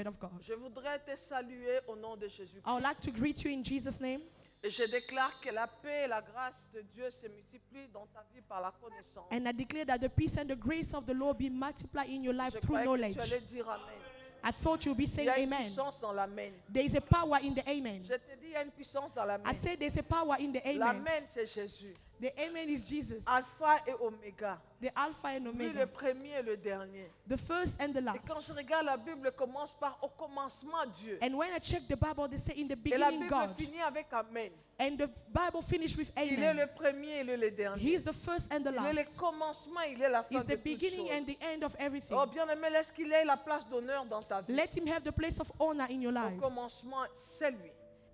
of God. Je voudrais te saluer au nom de Jésus-Christ. I would like to greet you in Jesus' name. Et je déclare que la paix et la grâce de Dieu se multiplient dans ta vie par la connaissance. And I declare that the peace and the grace of the Lord be multiplied in your life Je through croyais knowledge. que tu allais dire Amen. I thought you would be Il saying y a une amen. puissance dans l'Amen. There is a power in the amen. Je te dis, il y a une puissance dans I l'Amen. said there's a power in the amen. L'Amen, c'est Jésus. The amen is Jesus, Alpha et Oméga. the Alpha and Lui, le Omega, premier et le dernier. the first and the Et quand last. je regarde la Bible, commence par au commencement Dieu. And when I check the Bible, they say in the Et la beginning Bible God. finit avec Amen. And the Bible finished with Il est amen. le premier et le dernier. He is the first and the Il est le last. commencement, il est la fin He's de the toutes beginning choses. and the end of everything. Oh bien-aimé, laisse qu'il ait la place d'honneur dans ta vie. Let him have the place of honor in your Au life. commencement, c'est lui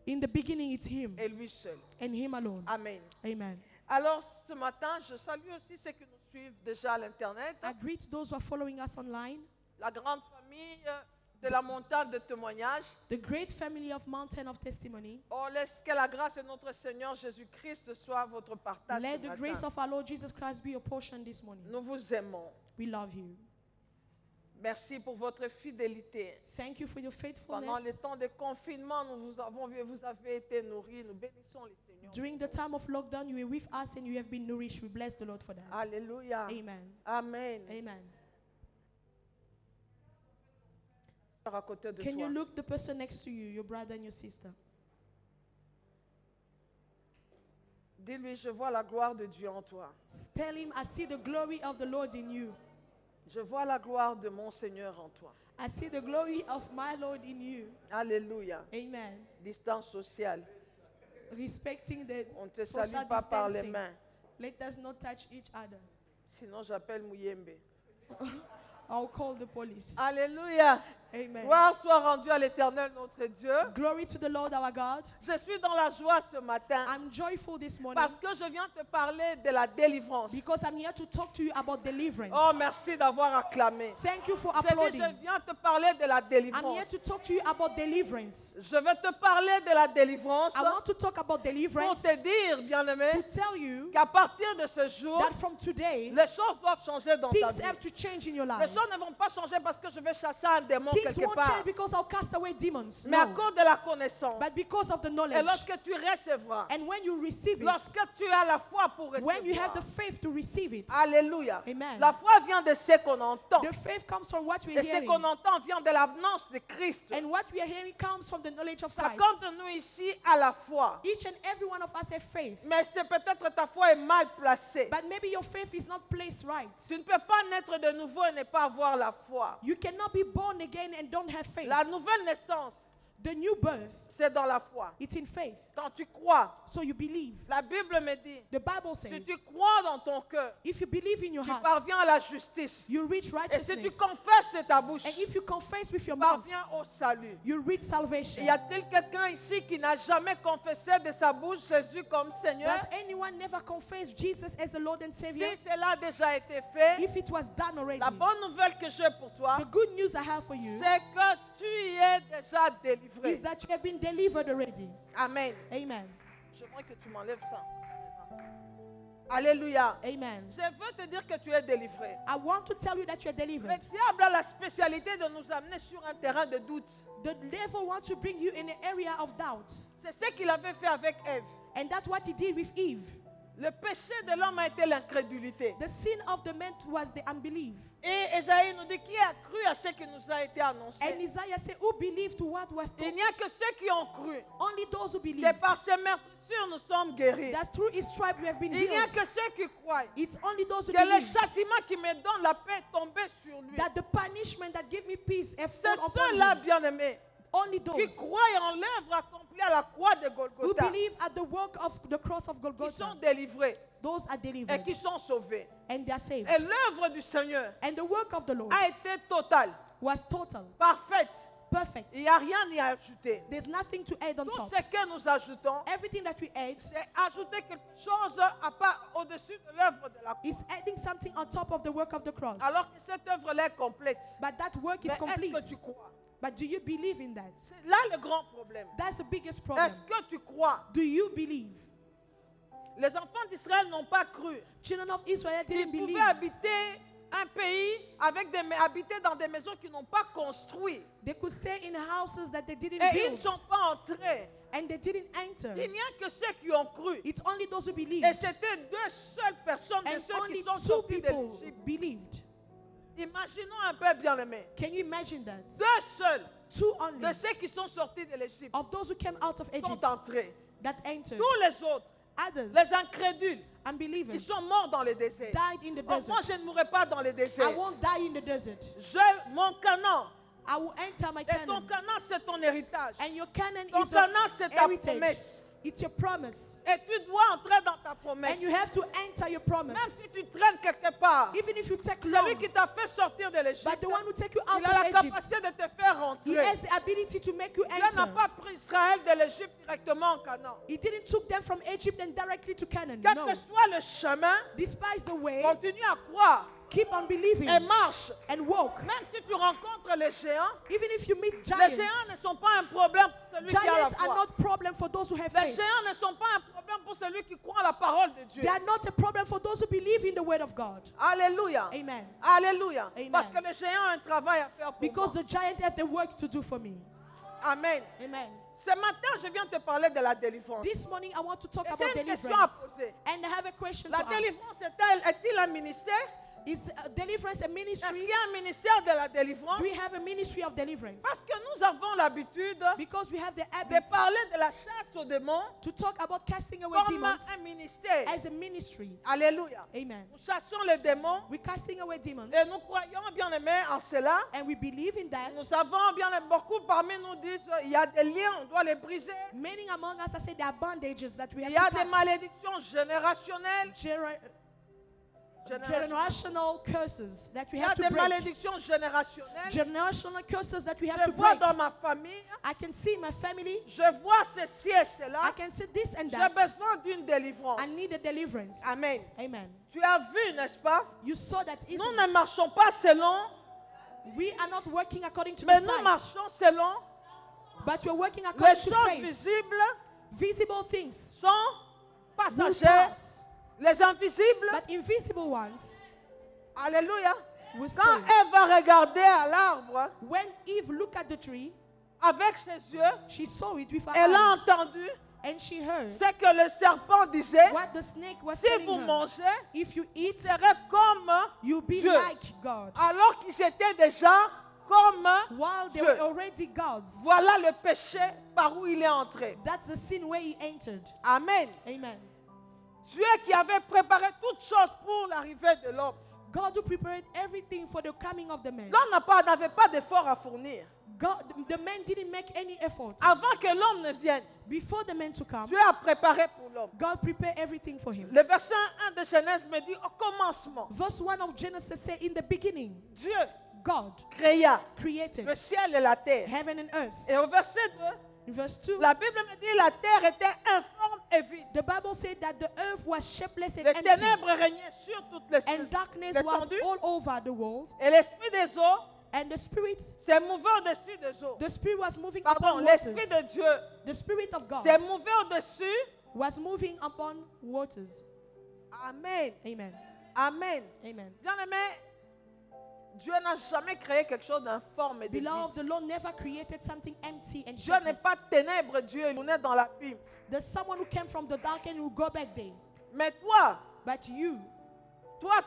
In the beginning, it's him et lui seul. and him alone. Amen. Amen. Alors ce matin, je salue aussi ceux qui nous suivent déjà à l'Internet. I greet those who are following us online, La grande famille de la montagne de témoignages. the great family of Mountain of Testimony. Oh, laisse que la grâce de notre Seigneur Jésus-Christ soit votre partage Let ce the grace matin. of our Lord Jesus Christ be your portion this morning. Nous vous aimons. We love you. Merci pour votre fidélité. Thank you for your Pendant les faithfulness. temps de confinement, nous vous avons vu, vous avez été nourris. Nous bénissons le Seigneur. During the time of lockdown, you were with us and you have been nourished. We bless the Lord for that. Alléluia. Amen. Amen. Amen. À côté de Can you toi. look the person next to you, your brother and your sister? Dis-lui, je vois la gloire de Dieu en toi. Tell him, I see the glory of the Lord in you. Je vois la gloire de mon Seigneur en toi. I see the glory of my Lord in you. Alléluia. Amen. Distance sociale. Respecting the On ne te social salue pas par les distancing. mains. Let us not touch each other. Sinon, j'appelle Mouyembe. I'll call the police. Alléluia. Amen. Gloire soit rendue à l'Éternel notre Dieu. Glory to the Lord our God. Je suis dans la joie ce matin I'm joyful this morning parce que je viens te parler de la délivrance. because I'm here to talk to you about deliverance. Oh, merci d'avoir acclamé. Thank you for J'ai dit, applauding. je viens te parler de la I'm délivrance. here to talk to you about deliverance. Je vais te parler de la délivrance I want to talk about pour deliverance te dire, bien-aimé, to tell you qu'à partir de ce jour, that from today, les choses doivent changer dans ta things vie. have to change in your Les life. choses ne vont pas changer parce que je vais chasser un démon Things quelque won't part, change because I'll cast away demons. mais à No. cause de la connaissance. But because of the Et knowledge. lorsque tu recevras, And when you receive it, lorsque tu as la foi pour when you have the recevoir, faith to receive it, alléluia. Amen. La foi vient de ce qu'on entend. the faith comes from what we're Et ce hearing. qu'on entend vient de l'annonce de Christ. And what we are hearing comes from the knowledge of Christ. Chacun de nous ici a la foi. Each and every one of us have faith. Mais c'est peut-être ta foi est mal placée. But maybe your faith is not placed right. Tu ne peux pas naître de nouveau et ne pas avoir la foi. You cannot be born again and don't have faith. La nouvelle naissance, The new birth, c'est dans la foi. it's in faith. Quand tu crois, So you believe. la Bible me dit, The Bible si says, tu crois dans ton cœur, if you believe in your tu heart, parviens à la justice. you reach Et si righteousness. tu confesses de ta bouche, And if you confess with tu your mouth, parviens au salut. you reach salvation. Y a-t-il quelqu'un ici qui n'a jamais confessé de sa bouche Jésus comme Seigneur? Does anyone never confess Jesus as the Lord and Savior? Si cela a déjà été fait, If it was done already, la bonne nouvelle que j'ai pour toi, the good news I have for you c'est que tu y es déjà délivré. is that you have been delivered already. Amen. Amen. J'aimerais que tu m'enlèves ça. Alléluia. Amen. Je veux te dire que tu es délivré. I want to tell you that you're Le delivered. diable a la spécialité de nous amener sur un terrain de doute. The devil wants to bring you in an area of doubt. C'est ce qu'il avait fait avec Ève. And that's what he did with Eve. Le péché de l'homme a été l'incrédulité. The sin of the man was the unbelief. Et Esaïe nous dit qui a cru à ce qui nous a été annoncé. And Isaiah said, who believed to what was Il told? n'y a que ceux qui ont cru. Only those who Que believe. par ses meurtrissures nous sommes guéris. That through his tribe we have been Il n'y a healed. que ceux qui croient. It's only those who Que le believe. châtiment qui me donne la paix est tombé sur lui. That the punishment that give me peace have C'est fallen upon ceux-là, him. bien-aimés, Only qui those croient en l'œuvre accomplie à la croix de who Golgotha, believe at the work of the cross of qui Golgotha. sont délivrés Those are et delivered qui sont sauvés. and they are saved. Et l'œuvre du Seigneur And the work of the Lord a été totale, was total, parfaite. perfect. Il n'y a rien à ajouter. There's nothing to add on Tout top. ce que nous ajoutons, Everything that we add c'est ajouter quelque chose à part au-dessus de l'œuvre de la croix. is adding something on top of the work of the cross. Alors que cette œuvre-là est complète. But that work is Mais complete. est-ce que tu crois? But do you believe in that? C'est là le grand problème. That's the biggest problem. Est-ce que tu crois? Do you believe? Les enfants d'Israël n'ont pas cru. Children of Israel Ils didn't pouvaient believe habiter un pays avec habiter dans des maisons qui n'ont pas construit. They could stay in houses that they didn't Et ils ne build sont pas entrés. and they didn't enter. Il n'y a que ceux qui ont cru. It's only those who believed. Et c'était 2 seules personnes de And ceux only qui sont 2 sortis de people l'Égypte. believed. Imaginons un peu, bien-aimés. Can you imagine that? 2 seuls 2 only de ceux qui sont sortis de l'Égypte of those who came out of Egypt sont entrés. that entered. Tous les autres, Others, les incrédules, ils unbelievers, sont morts dans le désert. died in the Oh, moi, desert. je ne mourrai pas dans le I désert. won't die in the desert. Mon Canaan. I will enter my Et ton Canaan. Canaan, c'est ton héritage. And your Canaan Ton is Canaan, c'est ta a heritage. promesse. It's your promise. Et tu dois entrer dans ta promesse. And you have to enter your promise. Même si tu traînes quelque part, Even if you take celui long, qui t'a fait sortir de but l'Égypte, the one who take you out il a la of Egypt, capacité de te faire he rentrer. has the ability to make you Dieu n'a enter. pas pris Israël de l'Égypte directement en Canaan. He didn't took them from Egypt and directly to Canaan. Quel No. que soit le chemin, Despite the way, continue à croire keep on believing et marche. and walk. Même si tu rencontres les géants, Even if you meet les giants, géants ne sont pas un problème pour celui qui a la giants are foi. not problem for those who have Les faith. géants ne sont pas un problème pour celui qui croit en la parole de Dieu. They are not a problem for those who believe in the word of God. Alléluia. Amen. Alléluia. Amen. Parce que les géants ont un travail à faire pour Because moi. the giant have the work to do for me. Amen. Amen. Ce matin, je viens te parler de la délivrance. This morning I want to talk Et about j'ai une question à deliverance. poser. And I have a question La to ask. délivrance est-il un ministère? Is deliverance a Est-ce ministry? qu'il y a un ministère de la délivrance? Do we have a ministry of deliverance? Parce que nous avons l'habitude Because we have the de habit parler de la chasse aux démons to talk about casting away comme demons un ministère. as a ministry. Alléluia. Amen. Nous chassons les démons We're casting away demons et nous croyons bien aimés en cela. and we believe in that. Nous savons bien aimés, beaucoup parmi nous disent il y a des liens, on doit les briser. Many among us, I say, there are bondages that we Il have y a to des cut. malédictions générationnelles. Generational curses that we Il y a have to des break. malédictions générationnelles. Generational curses that we have Je to vois break. dans ma famille, I can see my family. je vois ceci et I cela. can see this and J'ai that. besoin d'une délivrance. I need a deliverance. Amen. Amen. Tu as vu, n'est-ce pas? You saw that Nous isn't ne it? marchons pas selon, We are not working according to mais the nous sight, marchons selon but we're working les according to choses faith. visibles Visible things sont will passagères. pass, Les invisibles, but invisible ones alléluia. will Quand stay. Ève va regarder à l'arbre When Eve looked at the tree, avec ses yeux, she saw it with her elle a eyes, entendu and she heard ce que le serpent disait. what the snake was Si telling vous her. mangez, If you eat, vous serez comme you'll be Dieu. like God. Alors qu'ils étaient déjà comme While they Dieu. were already gods. Voilà le péché par où il est entré. That's the sin where he entered. Amen. Amen. Dieu qui avait préparé toutes choses pour l'arrivée de l'homme. God who prepared everything for the coming of the man. L'homme n'avait pas d'effort à fournir. God, the man didn't make any effort. Avant que l'homme ne vienne, Before the man to come, Dieu a préparé pour l'homme. God prepared everything for him. Le verset 1 de Genèse me dit au commencement, Verse 1 of Genesis says, in the beginning, Dieu God créa created le ciel et la terre. heaven and earth. Et au verset 2, In verse 2, la Bible me dit la terre était informe et vide. the Bible said that the earth was shapeless and Les empty, ténèbres régnaient sur toutes les and darkness was l'étendue. all over the world, Et l'esprit des eaux and the Spirit, s'est mouvé au-dessus des eaux. the Spirit was moving Pardon, upon l'esprit waters. de Dieu The Spirit of God s'est mouvé au-dessus. was moving upon waters. Amen. Amen. Amen. Amen. Bien-aimé, Dieu n'a jamais créé quelque chose d'informe et de vide. Beloved, the Lord never created something empty and Dieu n'est shapeless. pas ténèbre, Dieu, il est dans la pluie. There's someone who came from the dark and will go back there. Mais toi, But you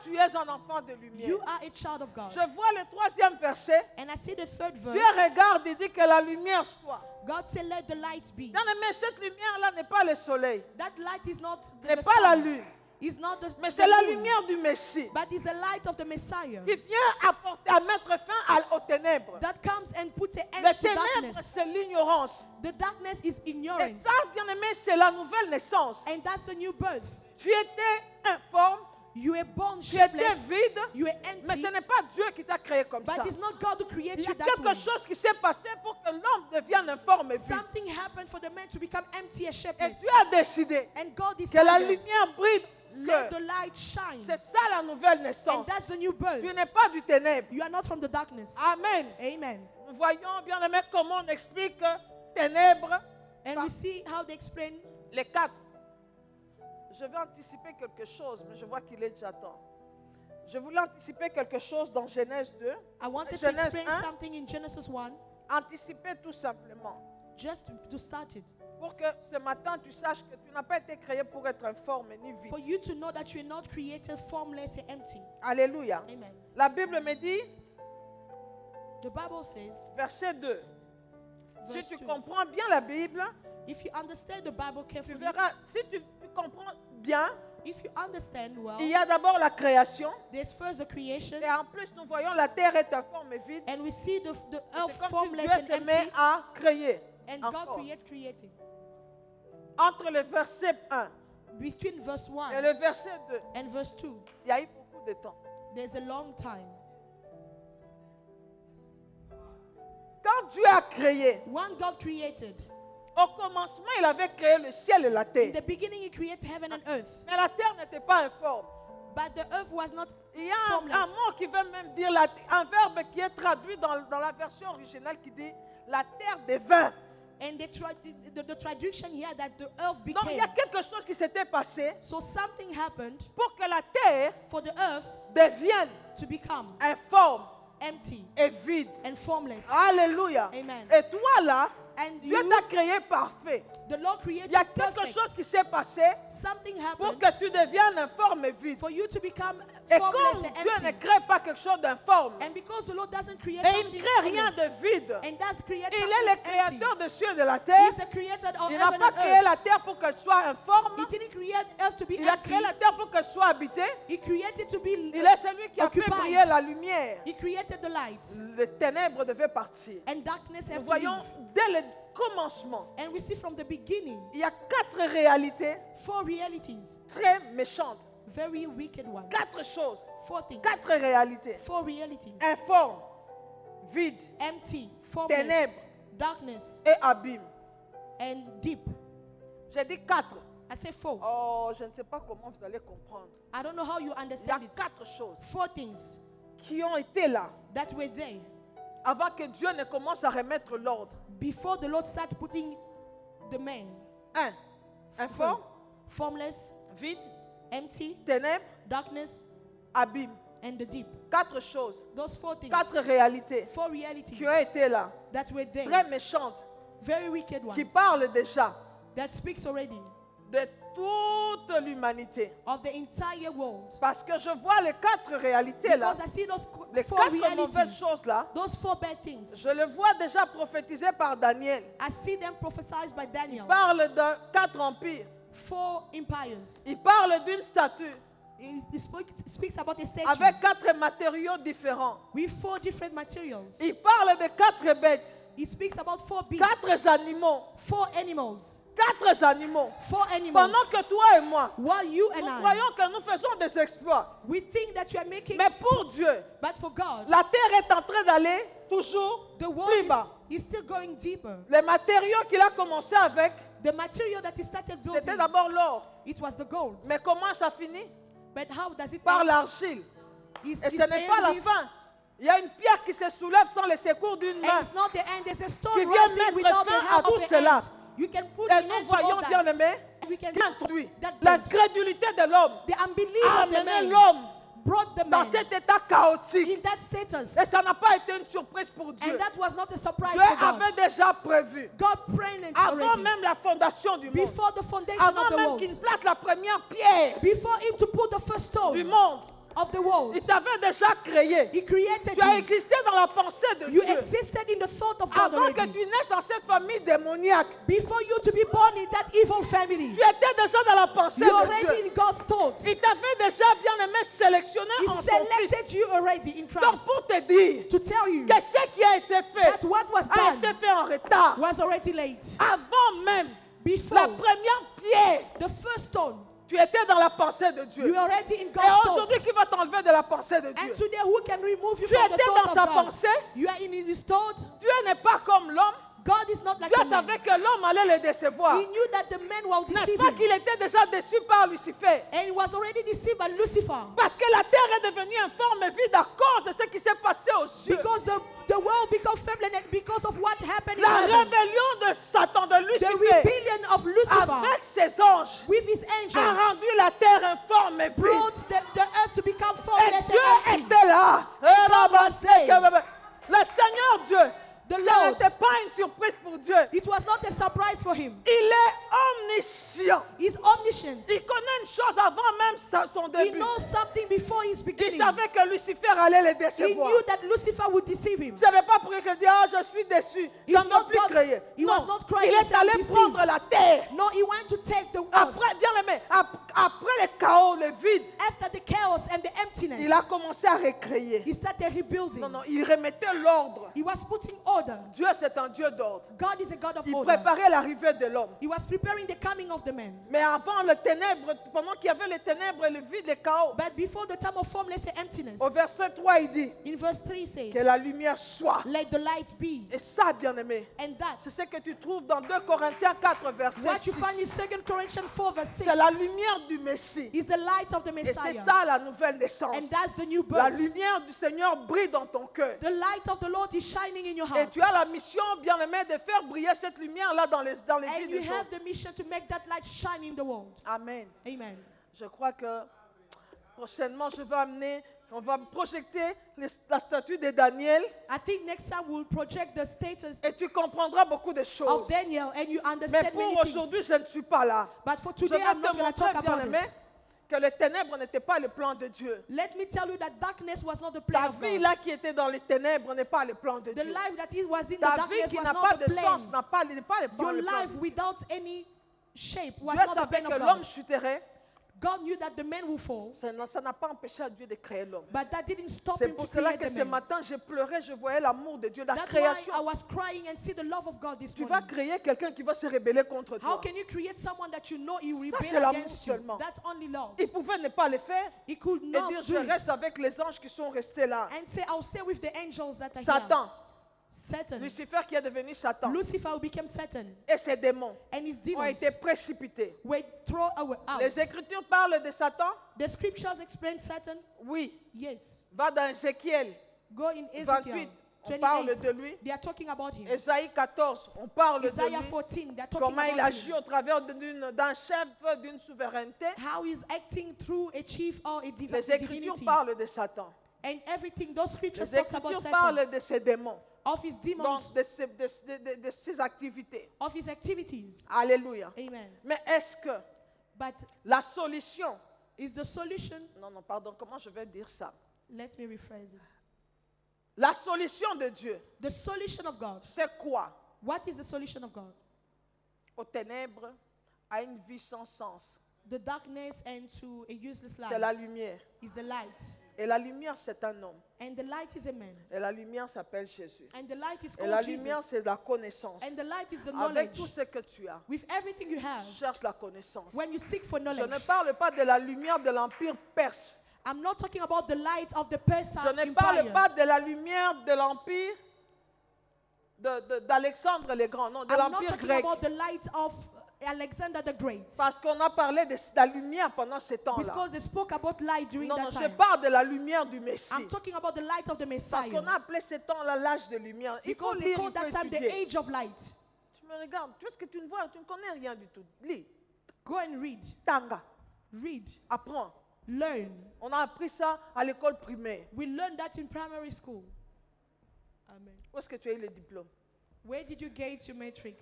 tu es un enfant de lumière. You are a child of God. Je vois le 3e verset. And I see the third verse. Dieu regarde et dit que la lumière soit. God said, let the light be. Bien-aimé, cette lumière-là n'est pas le soleil, That light is not n'est the pas la sun. lune, It's not the, mais the c'est la moon, lumière du Messie but it's the light of the Messiah qui vient à mettre fin aux ténèbres. that comes and puts an Les end to ténèbres, darkness. c'est l'ignorance. The darkness is Et ignorance. ça, bien-aimé, c'est la nouvelle naissance. And that's the new birth. Tu étais informe, You were born tu étais shapeless. vide, You were mais empty. ce n'est pas Dieu qui t'a créé comme ça. But it's not God who created Il y a you that quelque way. chose qui s'est passé pour que l'homme devienne informe et vide. Something happened for the man to become empty and Et shapeless. Dieu a décidé And God que la decided, lumière brille. let the light shine. C'est ça la nouvelle And naissance. that's the new birth. Tu n'es pas du ténèbre. You are not from the darkness. Amen. Amen. Nous voyons bien aimé comment on explique ténèbres, And we see how they explain. les 4. Je vais anticiper quelque chose, mais je vois qu'il est déjà temps. Je voulais anticiper quelque chose dans Genèse 2. I wanted to Genèse explain 1. something in Genesis 1, Anticiper tout simplement. just to start it. Pour que ce matin tu saches que tu n'as pas été créé pour être informe ni vide. For you to know that you're not created formless and empty. Alléluia. Amen. La Bible me dit, The Bible says, verset 2. Si verse tu 2, comprends bien la Bible, if you understand the Bible tu carefully, verras, si tu comprends bien, if you understand well, il y a d'abord la création. there's first the creation, Et en plus, nous voyons la terre est informe et vide. and we see the C'est earth comme si formless Dieu and se met empty, à créer. and God encore. created. Entre le verset 1 Between verse et 1 le verset 2, and verse 2, il y a eu beaucoup de temps. there's a long time. Quand Dieu a créé, When God created, au commencement, il avait créé le ciel et la in terre. the beginning He created heaven and earth, Mais la terre n'était pas informe. but the earth was not Il y a un formless. mot qui veut même dire, un verbe qui est traduit dans la version originale qui dit la terre devint. And the traduction here that the earth Donc il y became. a quelque chose qui s'était passé So something happened pour que la terre for the earth devienne to become informe empty et vide. and formless. Alléluia. Amen. Et toi là, And Dieu you, t'a créé parfait. the Lord created Il y a you quelque perfect. chose qui s'est passé Something pour happened que tu deviennes informe et vide. for you to become Et formless comme and Dieu ne empty. crée pas quelque chose d'informe, And because the Lord doesn't create et il something ne crée rien formless, de vide, and does create il est something le empty, créateur des cieux et de la terre. He's the creator of Il n'a heaven pas and créé earth. la terre pour qu'elle soit informe. He didn't create earth to be Il a empty. créé la terre pour qu'elle soit habitée. He created to be Il est celui qui a fait occupied. briller la lumière. He created the light, Les ténèbres devaient partir. and darkness Nous have to voyons leave. dès le commencement, And we see from the beginning il y a 4 réalités 4 realities, très méchantes. very wicked ones. 4 choses, 4 things, 4 réalités. 4 realities: Informe, vide empty, formless, Ténèbres. darkness, et abîme. and deep. J'ai dit 4. I say 4. Oh, je ne sais pas comment vous allez comprendre. I don't know how you Il y a understand it. 4 choses 4 things qui ont été là that were there avant que Dieu ne commence à remettre l'ordre. before the Lord started putting the man. 1. Informe, Formless, vide, empty, ténèbres, darkness, abîme. and the deep. 4 choses, Those 4 things, 4 réalités 4 realities qui ont été là, that were très there, méchantes, very wicked ones, qui parlent déjà that speaks already de toute l'humanité. of the entire world. Parce que je vois les 4 réalités là, Because I see those les 4 4 mauvaises realities, choses là, those 4 bad things. je les vois déjà prophétisées par Daniel. I see them prophesied by Il Daniel. parle de 4 empires. 4 empires. Il parle d'une statue He speaks about a statue avec 4 matériaux différents. with 4 different materials. Il parle de 4 bêtes, He speaks about 4 beasts, 4 animaux, 4 animals, 4 animaux. 4 animals. Pendant que toi et moi, While you and nous I, croyons que nous faisons des exploits. we think that you are making, Mais pour Dieu, but for God, la terre est en train d'aller toujours the plus world bas. is still going deeper. Les matériaux qu'il a commencé avec, The material that he started c'était building, d'abord l'or. it was the gold. Mais comment ça finit? But how does it Par end? l'argile. It's- Et it's ce n'est pas end la with- fin. Il y a une pierre qui se soulève sans le secours d'une main. And it's not the end. There's a stone Qui vient rising mettre without the fin à help tout of the cela. end. You can put Et an nous end to voyons, all bien that. aimé, We can qui a introduit that l'incrédulité de l'homme the unbelief a of the amené man l'homme brought the dans man cet état chaotique. in that status. Et ça n'a pas été une surprise pour Dieu. And that was not a surprise Dieu for God. avait déjà prévu. God prayed it Avant already. même la fondation du monde. Before the foundation Avant of the même world. qu'il place la première pierre Before him to put the first du stone monde. of the world. Il t'avait déjà créé. He created Tu as you. existé dans la pensée de You Dieu. existed in the thought of God Avant que already. tu naisses dans cette famille démoniaque. Before you to be born in that evil family. Tu étais déjà dans la pensée You're de Dieu. already in God's thoughts. Il t'avait déjà bien aimé sélectionné He en son fils. selected you already in Donc Christ. pour te dire To tell you que ce qui a été fait that what was a done été fait en retard. was already late. Avant même Before la première pierre, the first stone, tu étais dans la pensée de Dieu. you are already in Et God's aujourd'hui, thoughts. qui va t'enlever de la pensée de And Dieu? today, who can remove you Tu from the étais thought dans of sa God? pensée. You are in his thought. Dieu n'est pas comme l'homme. God is not like reject Dieu the man. savait que l'homme allait le décevoir. He knew that the man will N'est-ce deceive pas him. qu'il était déjà déçu par Lucifer? And he was already deceived by Lucifer. Parce que la terre est devenue informe et vide à cause de ce qui s'est passé aux cieux. Because the world became feeble because of what happened in La heaven. rébellion de Satan, de The Lucifer, rebellion of Lucifer avec ses anges, with his a angels rendu la terre informe et vide. brought the earth to become Et formless Dieu and empty. était là. God was there. Le Seigneur Dieu, The ce Lord. n'était pas une surprise pour Dieu. It was not a surprise for him. Il est omniscient. He's omniscient. Il connaît une chose avant même son He début. knows something before his Il beginning. savait que Lucifer allait le He décevoir. knew that Lucifer would deceive him. Ce n'est pas pour qu'il dise, ah, je suis déçu, je He's ne not veux plus God- créer. he Non, was not crying, il he est said, allé "Deceive." prendre la terre. No, he went to take the earth. Après, bien aimé, après le chaos, le vide, After the chaos and the emptiness, il a commencé à recréer. he started rebuilding. Non, non, il remettait l'ordre. He was putting order. Dieu, c'est un Dieu d'ordre. God is a God of Il order. préparait l'arrivée de l'homme. He was preparing the coming of the man. Mais avant le ténèbre, pendant qu'il y avait les ténèbres, le vide, le chaos, But before the time of formless and emptiness, au verset 3, il dit in verse 3 says, que la lumière soit. let the light be. Et ça, bien aimé, And c'est that's ce que tu trouves dans 2 Corinthiens 4, verset what you 6. find in 2 Corinthians 4 verse 6. C'est la lumière du Messie. Is the light of the Et c'est Messiah. ça la nouvelle naissance. And that's the new La birth. lumière du Seigneur brille dans ton cœur. The light of the Lord is shining in your Et heart. tu as la mission, bien aimé, de faire briller cette lumière-là dans les And vies you des gens. have the mission to make that light shine in the world. Amen. Amen. Je crois que prochainement, je vais amener, on va projeter la statue de Daniel I think next time we'll project the status et tu comprendras beaucoup de of choses. Daniel and you Mais understand pour many aujourd'hui, things. je ne suis pas là. But for Je today, vais I'm te not going to montrer, talk bien about aimé, it. que les ténèbres n'étaient pas le plan de Dieu. Let me tell you that darkness was not the Ta plan of vie God. là qui était dans les ténèbres n'est pas le plan de The Dieu. life that he was in the Ta vie darkness qui was n'a pas not the de sens plan. n'est pas le plan. Your le plan life de Dieu. without any shape was Dieu not the savait plan que of l'homme God. chuterait. God knew that the man will fall, Ça n'a pas empêché à Dieu de créer l'homme. but that didn't stop C'est him pour to cela create que the ce man. matin, je pleurais, je voyais l'amour de Dieu, la That's why création. I was crying and see the love of God this Tu vas morning. créer quelqu'un qui va se rebeller contre How toi. can you create someone that you know he will Ça, c'est rebel l'amour against you? seulement. That's only love. Il pouvait ne pas le faire He could et not dire, je do it reste avec les anges qui sont restés là. and say, I'll stay with the angels that are here. Satan, Satan. Lucifer qui est devenu Satan, Lucifer became Satan et ses démons and his ont demons été précipités. were thrown away out. Les Écritures parlent de Satan? The scriptures explain Satan. Oui. Yes. Va dans Ézéchiel Go in 28, Ezekiel on parle 28. de lui. They are talking about him. Ésaïe 14, on parle de Isaiah lui. 14, they are talking Comment il about agit him. au travers d'un chef, d'une souveraineté. How he's acting through a chief or a Les divinity. Écritures parlent de Satan. And everything, those scriptures Les talks about Écritures Satan, parlent de ses démons, of his demons, donc de ses activités. of his activities. Alléluia. Amen. Mais est-ce que But la solution, is the solution, non, pardon, comment je vais dire ça? let me rephrase it. La solution de Dieu, The solution of God. c'est quoi? What is the solution of God? Aux ténèbres, à une vie sans sens. The darkness and to a useless C'est la life lumière. is the light. Et la lumière, c'est un homme. And the light is a man. Et la lumière s'appelle Jésus. And the light is Et la called lumière, Jesus. c'est la connaissance. And the light is the Avec knowledge. tout ce que tu as, With everything you have, cherche la connaissance. when you seek for Je ne knowledge, parle pas de la lumière de l'Empire perse. I'm not talking about the light of the Persian Je ne parle Empire. pas de la lumière de l'Empire d'Alexandre le Grand, non, de I'm not l'Empire talking grec. about the light of Alexander the Great. Parce qu'on a parlé de la lumière pendant ce temps-là. Because they spoke about light during Non, that non, je time. parle de la lumière du Messie. I'm talking about the light of the Parce qu'on a Messiah. appelé ce temps-là l'âge de lumière. Il faut Because they lire, called il faut that time the étudier. age of light. Tu me regardes, tu vois ce que tu ne vois, tu ne connais rien du tout. Lis, Go and read. tanga, Read. apprends. Learn. On a appris ça à l'école primaire. We learned that in primary school. Amen. Où est-ce que tu as eu le diplôme? Where did you get your metric?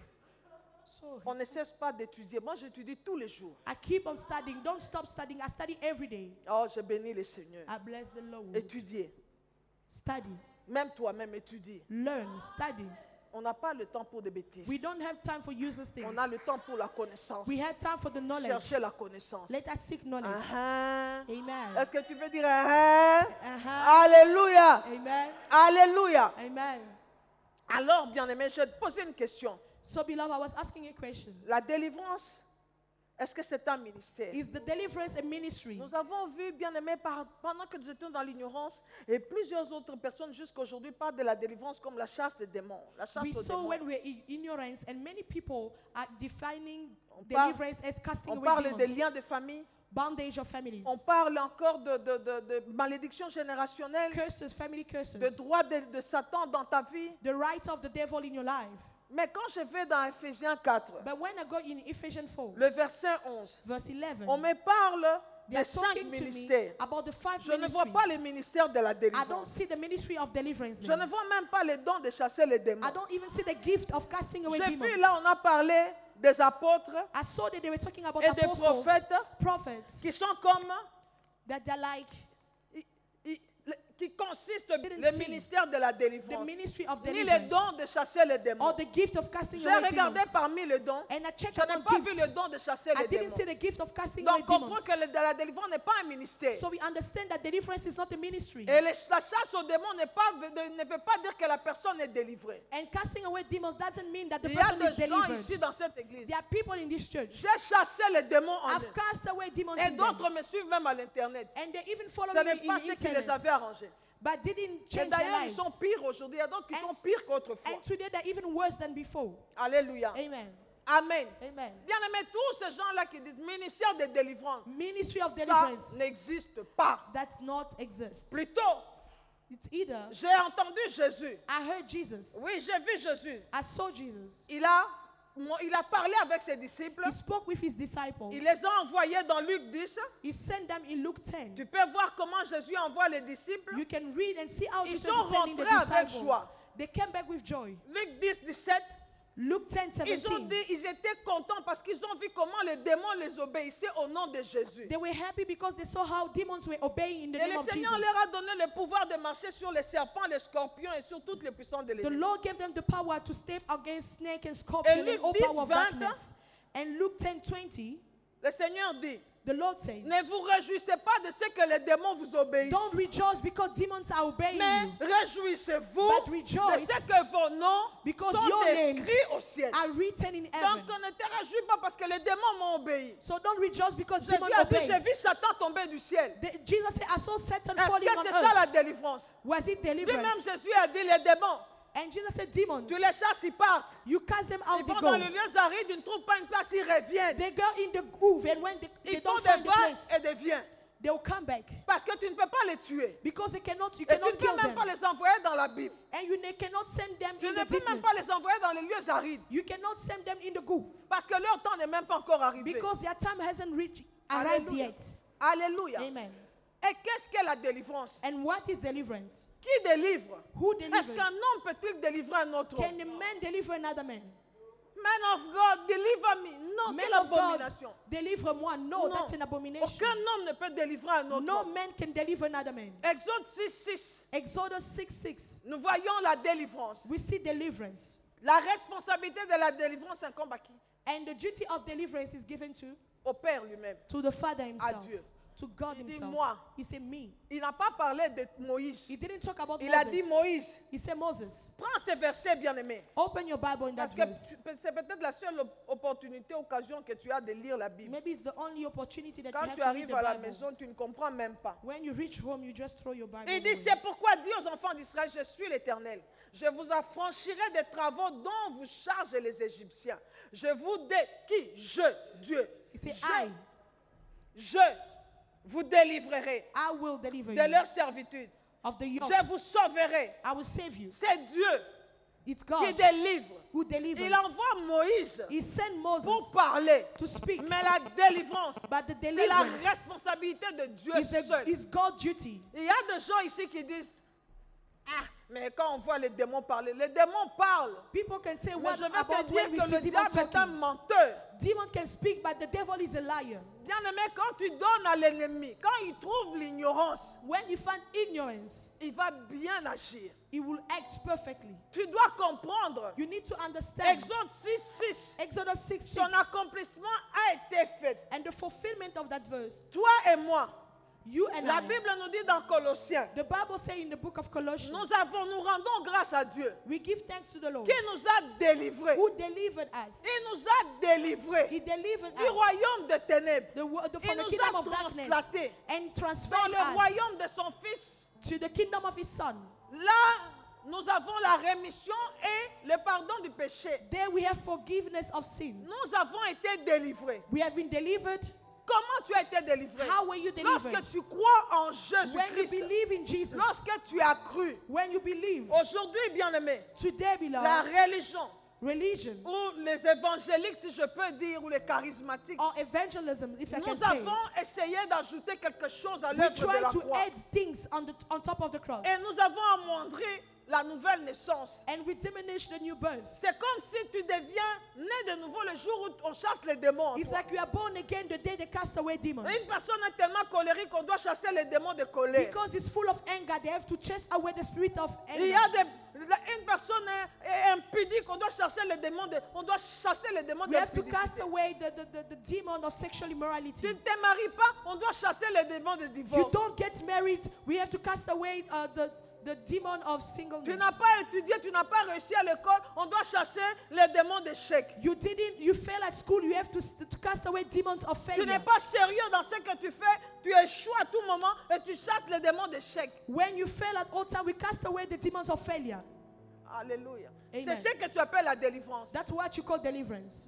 Sorry. On ne cesse pas d'étudier. Moi, j'étudie tous les jours. I keep on studying. Don't stop studying. I study every day. Oh, je bénis le Seigneur. I bless the Lord. Étudier. Study. Même toi-même, étudier. Learn. Study. On n'a pas le temps pour des bêtises. We don't have time for useless things. On a le temps pour la connaissance. We have time for the knowledge. Chercher la connaissance. Let us seek knowledge. Est-ce Amen. que tu veux dire ah? Uh-huh. Alléluia. Amen. Alléluia. Amen. Alors, bien-aimé, je vais te poser une question. So, beloved, I was asking a question. La délivrance Est-ce que c'est un ministère? Is the deliverance a ministry? Nous avons vu, bien aimé, pendant que nous étions dans l'ignorance, et plusieurs autres personnes jusqu'à aujourd'hui parlent de la délivrance comme la chasse des démons. La chasse We aux saw démons. when we're in ignorance, and many people are defining parle- deliverance as casting On away parle des demons, liens de famille. bondage of families, On parle encore de malédiction générationnelle, curses, family curses, de droit de Satan dans ta vie. the right of the devil in your life. Mais quand je vais dans Ephésiens 4, But when I go in Ephesians 4, le verset 11, verse 11, on me parle they des are 5 talking to me ministères. about the 5 Je ne vois pas ministries. le ministère de la I don't délivrance. see the ministry of deliverance Je there. ne vois même pas le don de chasser les démons. I don't even see the gift of casting away J'ai demons. vu là, on a parlé des apôtres I saw that they were talking about et des apostles, prophets, qui sont comme, that they're like qui consistent Didn't le see ministère de la the délivrance. ministry of Ni les deliverance, dons de chasser les or démons. the gift of casting J'ai away regardé demons. parmi les dons. And I checked Je n'ai among pas vu le gifts. don de chasser I les didn't démons. see the gift of casting away Donc, comprends demons. que la délivrance n'est pas un ministère. So we understand that deliverance is not a ministry. Et la chasse aux démons ne veut pas dire que la personne est délivrée. And casting away demons doesn't mean that the Il y a person is des gens delivered. ici dans cette église. There are people in this church. J'ai chassé les démons en I've eux. cast away demons Et in them. d'autres me suivent même à l'internet. And they even follow Ce me n'est pas in ce qui les internet. avait arrangés. But didn't Et change their d'ailleurs, ils lives. sont pires aujourd'hui. Il y a d'autres qui And- sont pires qu'autrefois. And today they're even worse than before. Alléluia. Amen. Amen. Amen. Bien aimé, tous ces gens-là qui disent ministère de délivrance, Ministry of ça deliverance n'existe pas. that's not exist. Plutôt, It's either j'ai entendu Jésus. I heard Jesus. Oui, j'ai vu Jésus. I saw Jesus. Il a parlé avec ses disciples. He spoke with his disciples. Il les a envoyés dans Luc 10. He sent them in Luke 10. Tu peux voir comment Jésus envoie les disciples. You can read and see how Ils Jesus sont is sending the rentrés avec disciples. joie. They came back with joy. Luc 10, 17. Luke 10, Ils ont 17. dit, ils étaient contents parce qu'ils ont vu comment les démons les obéissaient au nom de Jésus. They were happy because they saw how demons were obeying in the Et name le of Seigneur Jesus. leur a donné le pouvoir de marcher sur les serpents, les scorpions et sur toutes les puissances de The l'ennemi. Lord gave them the power to step against snake and Et scorpion Luc and all 10, power of 20, darkness. And Luke 10, 20, Le Seigneur dit, the Lord said, ne vous réjouissez pas de ce que les démons vous obéissent, don't rejoice because demons are obeying mais you, réjouissez-vous but de rejoice ce que vos noms because sont your names inscrits au ciel. are written in Donc heaven. on ne te réjouit pas parce que les démons m'ont obéi. So don't rejoice because Jésus demons a dit, obeyed. j'ai vu Satan tomber du ciel. Jesus said, I saw Satan Est-ce falling que on c'est ça la earth. délivrance? Was it Lui-même, deliverance? Jésus a dit, les démons, And Jesus said, demons, tu les chasses, ils partent. you cast them out, Ils they vont go. dans les lieux arides, ils ne trouvent pas une place, ils reviennent. They go in the groove, and when they Ils font don't des find the vagues place, et des viens. they will come back. Parce que tu ne peux pas les tuer. Because you Et tu cannot ne kill peux même them. pas les envoyer dans la Bible. And you cannot send them Tu in ne the peux même deepness. pas les envoyer dans les lieux arides. You cannot send them in the groove. Parce que leur temps n'est même pas encore arrivé. Because their time hasn't arrived Alléluia. yet. Alléluia. Amen. Et qu'est-ce qu'est la délivrance? And what is deliverance? Qui délivre? Who Est-ce delivers? qu'un homme peut-il délivrer un autre Can homme? a man deliver another man? Man of God, deliver me. Non, Man quelle of God, abomination. deliver-moi. No, Non. that's an abomination. Aucun homme ne peut délivrer un autre No homme. man can deliver another man. Exode 6, 6. Exodus 6:6. Nous voyons la délivrance. We see deliverance. La responsabilité de la délivrance incombe à qui? And the duty of deliverance is given Au Père lui-même. to the Father himself, Dieu. to God Il dit himself. moi. He said me. Il n'a pas parlé de Moïse. He didn't talk about Il a dit Moses. Moïse. He said Moses. Prends ces versets, bien-aimés. Open your Bible in that Parce que verse. c'est peut-être la seule opportunité, occasion que tu as de lire la Bible. Maybe it's the only opportunity that Quand you have tu to read arrives the à la Bible. maison, tu ne comprends même pas. When you reach home, you just throw your Bible Il dit, away. c'est pourquoi dit aux enfants d'Israël, je suis l'Éternel. Je vous affranchirai des travaux dont vous chargent les Égyptiens. Je vous qui? Dieu. He said, Je vous délivrerai I will deliver de you leur servitude. of the yoke. Je vous sauverai. I will save you. C'est Dieu It's qui God délivre. who delivers. Il envoie Moïse He sent Moses pour parler. to speak. Mais la délivrance, But the c'est la deliverance responsabilité de Dieu seul. is God's duty. Il y a des gens ici qui disent, ah, mais quand on voit les démons parler, les démons parlent. People can say Mais what je vais te about when we dire que see le demon diable est un talking. menteur. Demon can speak, but the devil is a liar. Bien aimé, quand tu donnes à l'ennemi, quand il trouve l'ignorance, When you find ignorance, il va bien agir. he will act perfectly. Tu dois comprendre. You need to understand. Exode 6, 6. Exodus 6:6. Son accomplissement a été fait. And the fulfillment of that verse. Toi et moi, You and La I. Bible nous dit dans Colossiens, The Bible says in the book of Colossians, nous rendons grâce à Dieu we give thanks to the Lord qui nous a délivrés. who delivered us. Il nous a délivrés He delivered du us royaume des ténèbres from Il the nous kingdom a of darkness translatés and dans transferred le us royaume de son Fils. to the kingdom of his son. Là, nous avons la rémission et le pardon du péché. There we have forgiveness of sins. Nous avons été délivrés. We have been delivered. Comment tu as été délivré? How were you delivered? Lorsque tu crois en When you Jésus-Christ, believe in Jesus. lorsque tu as cru. When you believe. Aujourd'hui, bien-aimé, Today, la beloved, religion religion ou les évangéliques, si je peux dire, ou les charismatiques, or evangelism, if I can nous say, avons essayé d'ajouter quelque chose à we l'œuvre de try la to croix. add things on top of the cross. Et nous avons amoindri la nouvelle naissance. And we diminish the new birth. C'est comme si tu deviens né de nouveau le jour où on chasse les démons. en It's toi. like you are born again the day they cast away demons. Une personne est tellement colérique qu'on doit chasser les démons de colère. Because it's full of anger, they have to chase away the spirit of Il y a anger. une personne est impudique, on doit chasser les démons on doit chasser les démons We have to cast d'impudicité. away the demon of sexual immorality. Tu ne te maries pas, on doit chasser les démons de If you divorce. don't get married, we have to cast away the demon of Tu singleness. n'as pas étudié, tu n'as pas réussi à l'école, on doit chasser les démons d'échec. You fail at school, you have to cast away demons of Tu n'es failure. pas sérieux dans ce que tu fais, tu échoues à tout moment et tu chasses les démons d'échec. When you fail at all time, we cast away the demons of failure. Alléluia. Amen. C'est ce que tu appelles la délivrance. That's what you call deliverance.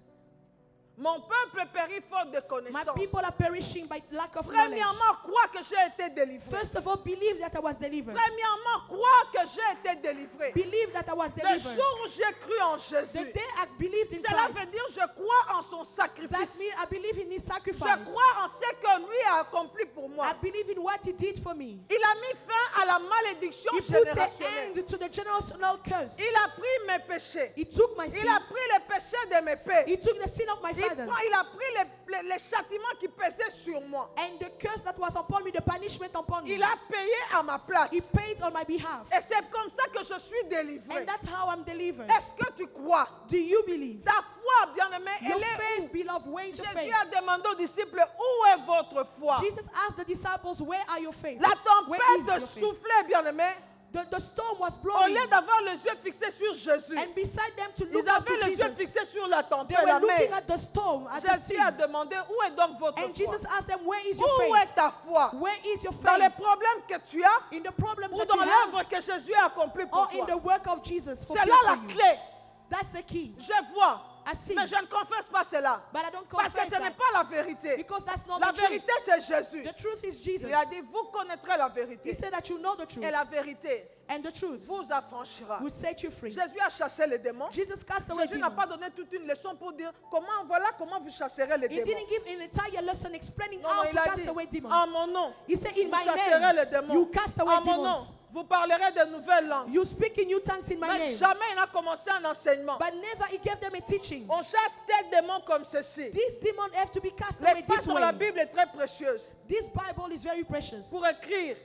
Mon peuple périt faute de My connaissance. people are perishing by lack of knowledge. Premièrement, crois que j'ai été délivré. First of all, believe that I was delivered. Premièrement, crois que j'ai été délivré. Believe that I was Le delivered. jour où j'ai cru en The Jésus, day I believed in cela Christ, veut dire je crois en son that sacrifice. means I believe in His Je sacrifice. crois en ce que lui a accompli pour moi. I believe in what He did for me. Il a mis fin à la malédiction He put an générationnelle. end to the generational curse. Il a pris mes péchés. He took my Il sin. a pris les péchés de mes pères. He took the sin of my fathers. Il a pris les châtiments qui pesaient sur moi. And the curse that was upon me, the punishment upon me. Il a payé à ma place. He paid on my behalf. Et c'est comme ça que je suis délivré. And that's how I'm delivered. Est-ce que tu crois? Do you believe? Ta foi, bien-aimé, Your elle est où? faith, beloved, where is your Jésus faith? a demandé aux disciples, où est votre foi? Jesus asked the disciples, where are your faith? La Where is tempête your faith? soufflait, bien-aimé. The storm was Au blowing. lieu d'avoir les yeux fixés sur Jésus, And beside them to look ils up avaient to les yeux Jesus, fixés sur la they tempête, were la looking mer. at the storm, at the Jésus a sea. demandé, où est donc votre And foi? Jesus asked them, where is your Où faith? est ta foi? Where is your Dans les faith? problèmes que tu as In the problems ou that dans you have, l'œuvre que Jésus a accomplie pour or in the toi? work of Jesus C'est fulfilled là la for you. clé. That's the key. Je vois, I see. mais je ne confesse pas cela. But I don't Parce que confess ce n'est that. pas la vérité. Because that's not La the truth. vérité, c'est Jésus. The truth is Jesus. Il a dit, vous connaîtrez la He vérité. said that you know the truth. Et la vérité And the truth vous affranchira. will set you free. Jésus a chassé les démons. Jesus cast away Jésus n'a pas demons. donné toute une leçon pour dire voilà comment vous chasserez les He démons. didn't give an entire lesson explaining Non, how non, to il a cast dit, away en demons. mon nom, He said, in vous my chasserez les name, démons. you cast away En mon nom, demons. vous parlerez de nouvelles langues. You speak in new tongues in my Mais name. jamais il n'a commencé un enseignement. But never he gave them a teaching. On chasse tel démon comme ceci. This demon have to be cast away L'espace this dans la way. Bible est très précieuse This Bible is very precious. pour écrire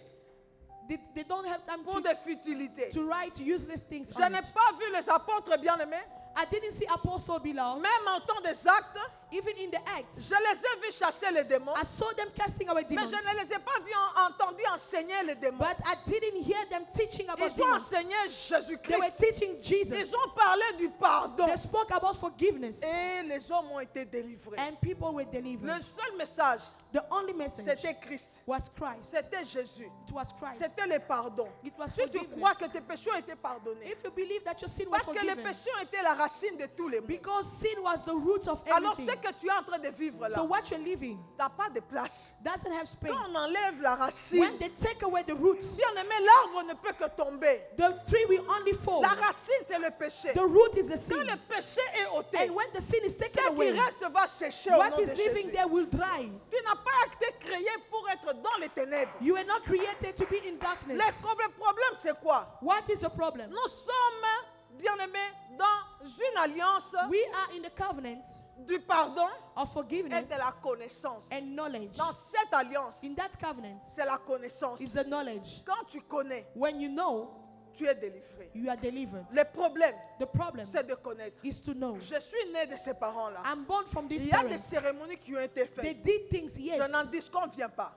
They don't have time pour des futilités. to write useless things Je on n'ai it. pas vu les apôtres bien-aimés, I didn't see Apostle beloved. même en temps des actes, Even in the Acts, je les ai vus chasser les démons, I saw them casting away mais demons. je ne les ai pas vus entendus enseigner les démons. But I didn't hear them teaching about Ils ont demons. enseigné They were Jésus-Christ. teaching Jesus. Ils ont parlé du pardon. They spoke about forgiveness. Et les hommes ont été délivrés. And people were Le delivered. seul message, The only message c'était Christ. was Christ. C'était Jésus. It was Christ. C'était le pardon. It was Si tu forgiveness. crois que tes péchés ont été pardonnés, If you believe that your sin was parce que les forgiven, péchés ont été la racine de tous les maux. because sin was the root of Alors everything. ce que tu es en train de vivre là, So what you're living t'as pas de place. doesn't have space. Quand on enlève la racine, When they take away the roots, bien aimé, l'arbre ne peut que tomber. the tree will only fall. La racine, c'est le péché. The root is the Quand sin. le péché est ôté, And when the sin is ce taken qui away, reste va sécher au nom what de is living Jésus. there will dry. Tu n'as pas été créé pour être dans les ténèbres. You were not created to be in darkness. Le problème, c'est quoi? What is the problem? Nous sommes, bien-aimés, dans une alliance We are in the covenant du pardon of et forgiveness de la connaissance. and knowledge. Dans cette alliance, In that covenant c'est la connaissance. is the knowledge. Quand tu connais, When you know, tu es délivré. you are delivered. Le problème, The problem c'est de connaître. is to know. Je suis né de ces parents-là. I'm born from Il these y a des parents. cérémonies qui ont été They faites. did things, yes, Je n'en disconviens pas.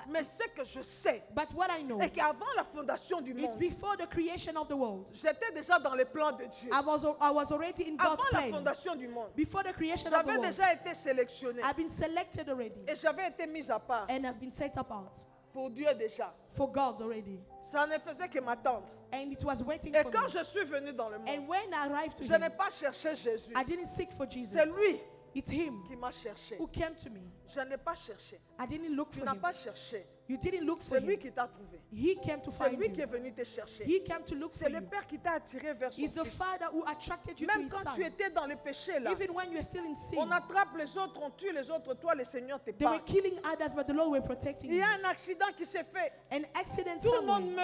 Mais ce que je sais, But what I know, est qu'avant la fondation du it's monde, before the creation of the world. j'étais déjà dans les plans de Dieu. I was already in God's Avant la plan. fondation du monde, Before the creation of the j'avais world, déjà été sélectionné I've been selected already. et j'avais été mis à part And I've been set apart pour Dieu déjà. for God already. Ça ne faisait que m'attendre. And it was waiting Et for quand me. je suis venu dans le monde, And when I arrived to je n'ai him, pas cherché Jésus. I didn't seek for Jesus. C'est lui It's him qui m'a cherché. who came to me. Je n'ai pas cherché. I didn't look Tu for n'as him. pas cherché. You didn't look for C'est lui him. qui t'a trouvé. He came to C'est find lui qui est you. venu te chercher. He came to look C'est for le you. Père qui t'a attiré vers son He's the Fils. Father who attracted you to Même his quand tu Son. étais dans le péché, là, Even when you're still in sin, on attrape les autres, on tue les autres, toi, le Seigneur they were t'épargne. killing others, but the Lord were protecting Il y you. a un accident qui s'est fait. An accident Tout le monde somewhere,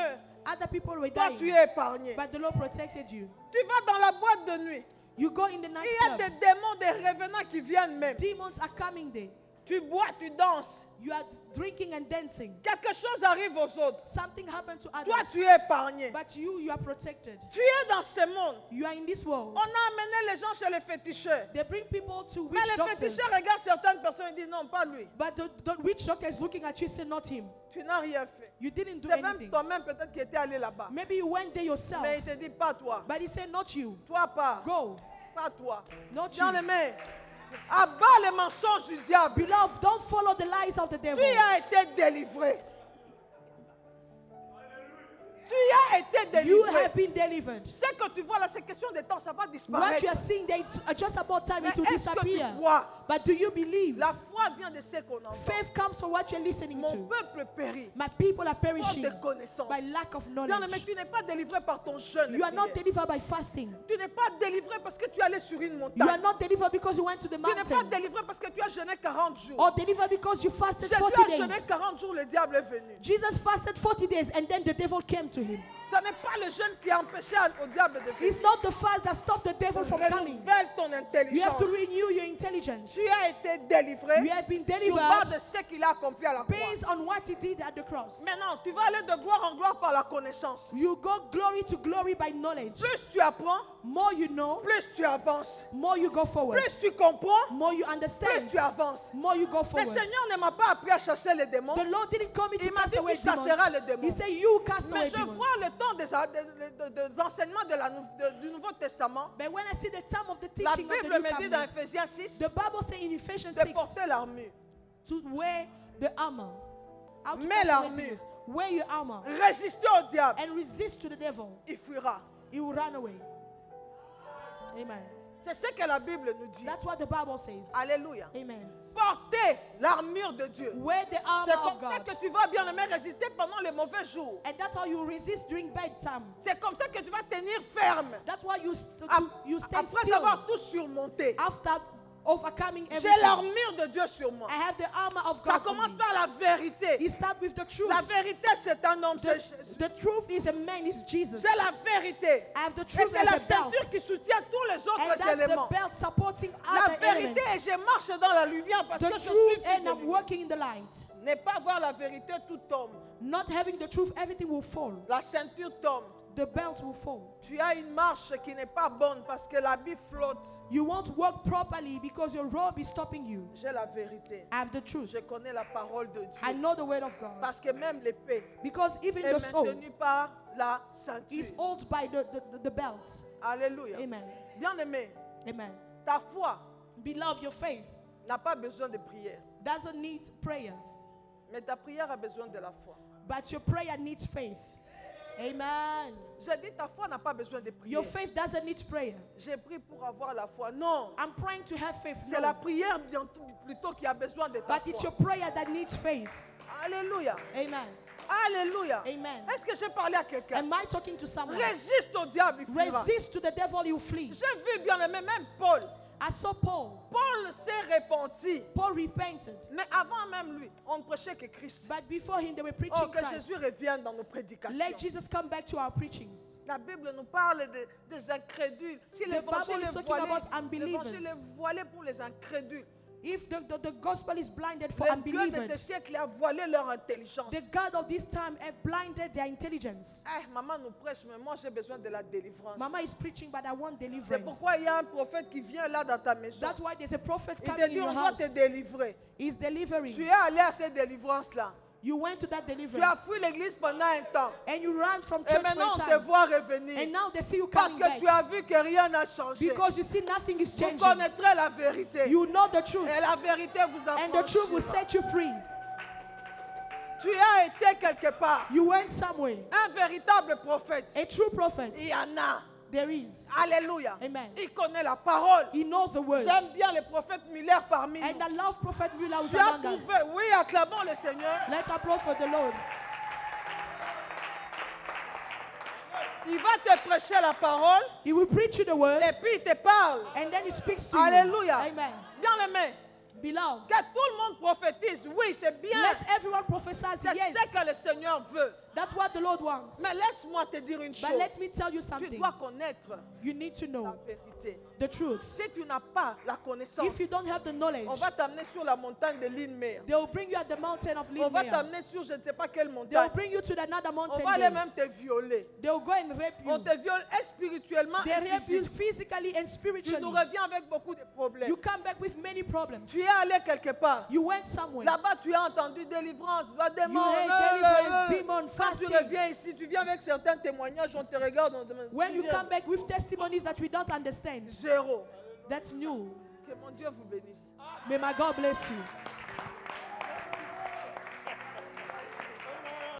meurt. other people were Toi, tu dying, es épargné. but the Lord protected you. Tu vas dans la boîte de nuit. You go in the Il y a des nightclub. démons, des revenants qui viennent même. Demons are coming there. Tu bois, tu danses. You are drinking and dancing. Quelque chose arrive aux autres. Something happened to Toi, others, tu es épargné. but you are protected. Tu es dans ce monde. You are in this world. On a amené les gens chez les féticheurs. They bring people to Mais witch les doctors, féticheurs regardent certaines personnes et disent non, pas lui. but the witch doctor is looking at you, say not him. Tu n'as rien fait. You didn't do C'est même anything. toi-même peut-être qui était allé là-bas. Maybe you went there yourself, Mais il te dit pas toi. but he said not you. Toi pas. Go, Pas toi. not Bien you. aimé. Abat les mensonges du diable. Beloved, don't follow the lies of the Tu devil. as été délivré. Tu as été You délivré. have been delivered. Ce que tu vois là, c'est question de temps, ça va What disparaître. you are seeing there, it's just about time Mais it will est-ce que tu disappear. crois? But do you believe? La foi vient de ce qu'on entend. Faith comes from what you're listening Mon to. peuple périt. My people are Faute perishing de connaissance. by lack of Bien aimé, knowledge. tu n'es pas délivré par ton jeûne. et You are not prière. delivered by fasting. Tu n'es pas délivré parce que tu es allé sur une You are montagne. not delivered because you went to the Tu n'es pas mountain. délivré parce que tu as jeûné 40 jours. Or delivered because you fasted Jésus 40 a jeûné days. 40 jours, le diable est venu. Jesus fasted 40 days and then the devil came to him. Ce n'est pas le jeûne qui a empêché au diable de It's venir. not the fast that stopped the devil from coming. Renouvelle ton You have intelligence. to renew your intelligence. Tu as été délivré You have been sur base delivered de ce qu'il a accompli à la croix. based on what he did at the cross. Maintenant, tu vas aller de gloire en gloire par la connaissance. You go glory to glory by knowledge. Plus tu apprends, More you know, plus tu avances. more you go forward. Plus tu comprends, More you plus understand, tu avances. more you go Le forward. Seigneur ne m'a pas appris à chasser les démons. The Lord didn't come in Il to m'a cast dit away qu'il chassera les demons. démons. He said, you cast Mais away je demons. vois le temps des enseignements du Nouveau Testament. But when I see the time of the La teaching of the Bible New me dit dans Covenant, Ephésiens 6 the Bible says in Ephesians de 6 porter l'armure. to wear the armor. How to Mets cast away l'armure. demons. Wear your armor Résister au diable, and resist to the devil. il fuira. He will run away. Amen. C'est ce que la Bible nous dit. That's what the Bible says. Alléluia. Amen. Porter l'armure de Dieu. Wear the C'est armor of comme ça God. que tu vas bien aimer résister pendant les mauvais jours. And that's how you resist during bedtime. C'est comme ça que tu vas tenir ferme. That's why you you stand Après still avoir tout surmonté. after overcoming J'ai everything. l'armure de Dieu sur moi. I have the armor of Ça God. on commence me. par la vérité. It starts with the truth. La vérité, c'est un homme. The, the truth is a man, is Jesus. C'est la vérité. I have the Et truth c'est as la a belt. ceinture qui soutient tous les And autres that's éléments. the belt supporting La other vérité, elements. et je marche dans la lumière parce The que je suis truth, fils and de I'm lumière. working in the light. Ne pas voir la vérité, tout tombe. Not having the truth, everything will fall. La ceinture tombe. The belt will fall. Tu as une marche qui n'est pas bonne parce que l'habit flotte. You won't walk properly because your robe is stopping you. J'ai la vérité. I have the truth. Je connais la parole de I Dieu. know the word of God. Parce que même l'épée Because even est the sword maintenue par la is ceinture. held by the belt. Alléluia. Amen. Bien aimé, Amen. ta foi Beloved, your faith n'a pas besoin de prière. doesn't need prayer, Mais ta prière a besoin de la foi. but your prayer needs faith. Amen. J'ai dit ta foi n'a pas besoin de prière. Your faith doesn't need prayer. J'ai prié pour avoir la foi. Non. I'm praying to have faith. C'est la No. prière plutôt qui a besoin de ta But it's foi. your prayer that needs faith. Alléluia. Amen. Alléluia. Amen. Est-ce que j'ai parlé à quelqu'un? Am I talking to someone? Résiste au diable, il fuira. Resist to the devil, you flee. J'ai vu bien aimé, même Paul. I saw Paul. Paul s'est repenti. Paul repented. Mais avant même lui, on ne prêchait que Christ. But before him, they were Oh, preaching que Christ. Jésus revienne dans nos prédications. Let Jesus come back to our preachings. La Bible nous parle des incrédules. Si l'évangile Bible is est talking voilé, about unbelievers. l'évangile est voilé pour les incrédules. If the gospel is blinded for Le Dieu de ce unbelievers, siècle a voilé leur intelligence. the God of this time have blinded their intelligence. Eh, maman nous prêche, mais moi j'ai besoin de la délivrance. Mama is preaching, but I want C'est deliverance. pourquoi il y a un prophète qui vient là dans ta maison. That's why there's a prophet Il te coming dit in on your doit house. te délivrer. He's Tu delivering. es allé à cette délivrance-là. You went to that Tu as deliverance. fui l'église pendant un temps. And you ran from Et church maintenant, on for a te time. voit revenir. And now they see you Parce coming que back. tu as vu que rien n'a changé. Because you see nothing is Vous changing. connaîtrez la vérité. You know the truth. Et la vérité vous And the truth will affranchira. set you free. Tu as été quelque part. You went somewhere. Un véritable prophète. A true prophet. Il y en a. There is. Alléluia. Amen. Il connaît la parole. He knows the word. J'aime bien les prophètes Muller parmi And nous. I love Prophet Muller who's Tu as among us. trouvé. Oui, acclamons le Seigneur. Let's applaud for the Lord. Il va te prêcher la parole. He will preach you the word. Et puis il te parle. And then he speaks to Alléluia. you. Amen. Bien-aimé. Beloved, Que tout le monde prophétise. Oui, c'est bien. let everyone prophesy. C'est Yes, ce que le Seigneur veut. that's what the Lord wants. Mais laisse-moi te dire une But chose. let me tell you Tu something. dois connaître You need to la know vérité. the truth. Si tu n'as pas la connaissance, If you don't have the knowledge, on va t'amener sur la montagne de l'Inmer. they will bring you at the mountain of On va Lindmere. t'amener sur je ne sais pas quelle They will montagne. bring you to another On mountain. va aller there. même te violer. They will go and rape On you. te viole spirituellement They et rape you physiquement. physically and Tu spiritually. nous reviens avec beaucoup de problèmes. You come back with many problems. Tu es allé quelque part. You went somewhere. Là-bas, tu as entendu délivrance, va démon. heard deliverance, demon, Quand tu fasting. reviens ici, tu viens avec certains témoignages, on te regarde, on te demande. When you come back with testimonies that we don't understand, Zéro. that's new. Que mon Dieu vous bénisse. May my God bless you.